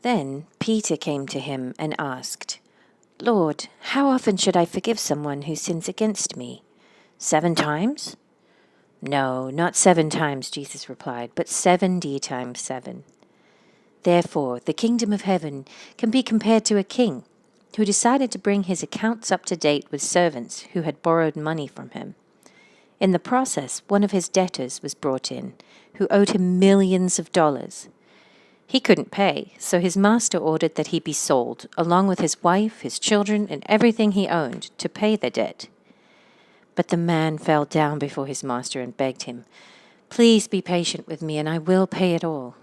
Then Peter came to him and asked, "Lord, how often should I forgive someone who sins against me? 7 times?" "No, not 7 times," Jesus replied, "but 70 times 7. Therefore, the kingdom of heaven can be compared to a king who decided to bring his accounts up to date with servants who had borrowed money from him. In the process, one of his debtors was brought in, who owed him millions of dollars. He couldn't pay, so his master ordered that he be sold, along with his wife, his children, and everything he owned, to pay the debt. But the man fell down before his master and begged him, "Please be patient with me, and I will pay it all."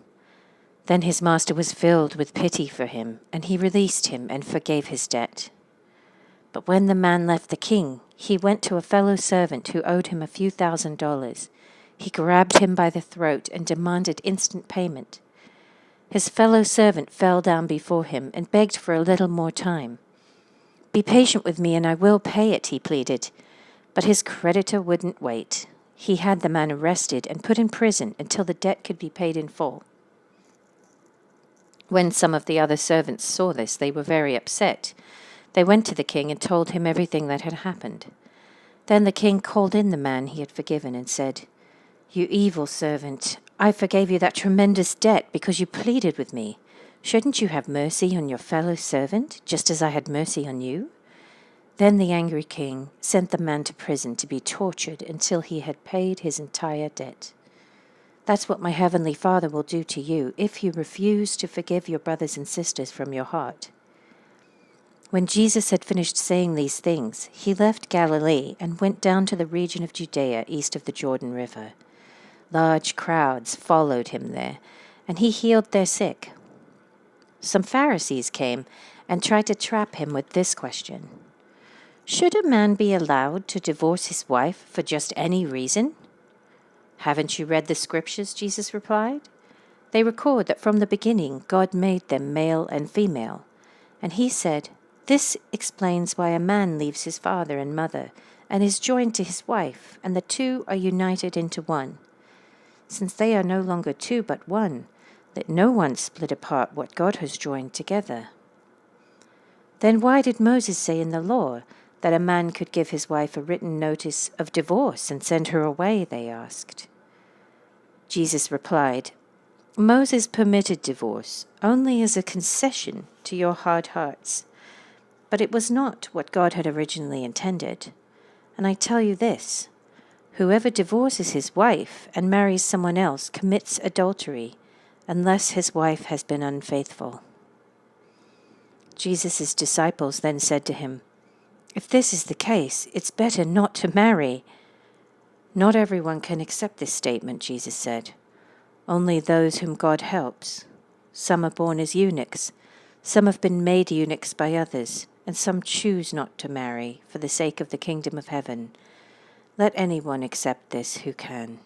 Then his master was filled with pity for him, and he released him and forgave his debt. But when the man left the king, he went to a fellow servant who owed him a few $1,000s. He grabbed him by the throat and demanded instant payment. His fellow servant fell down before him and begged for a little more time. "Be patient with me and I will pay it," he pleaded. But his creditor wouldn't wait. He had the man arrested and put in prison until the debt could be paid in full. When some of the other servants saw this, they were very upset. They went to the king and told him everything that had happened. Then the king called in the man he had forgiven and said, "You evil servant, I forgave you that tremendous debt because you pleaded with me. Shouldn't you have mercy on your fellow servant, just as I had mercy on you?" Then the angry king sent the man to prison to be tortured until he had paid his entire debt. That's what my heavenly Father will do to you if you refuse to forgive your brothers and sisters from your heart. When Jesus had finished saying these things, he left Galilee and went down to the region of Judea east of the Jordan River. Large crowds followed him there, and he healed their sick. Some Pharisees came and tried to trap him with this question: "Should a man be allowed to divorce his wife for just any reason?" "Haven't you read the scriptures?" Jesus replied. "They record that from the beginning God made them male and female. And he said, 'This explains why a man leaves his father and mother and is joined to his wife, and the two are united into one. Since they are no longer two but one, let no one split apart what God has joined together.'" Then why did Moses say in the law that a man could give his wife a written notice of divorce and send her away, they asked. Jesus replied, "Moses permitted divorce only as a concession to your hard hearts, but it was not what God had originally intended. And I tell you this, whoever divorces his wife and marries someone else commits adultery, unless his wife has been unfaithful." Jesus' disciples then said to him, "If this is the case, it's better not to marry." "Not everyone can accept this statement," Jesus said. "Only those whom God helps. Some are born as eunuchs, some have been made eunuchs by others, and some choose not to marry for the sake of the kingdom of heaven. Let anyone accept this who can."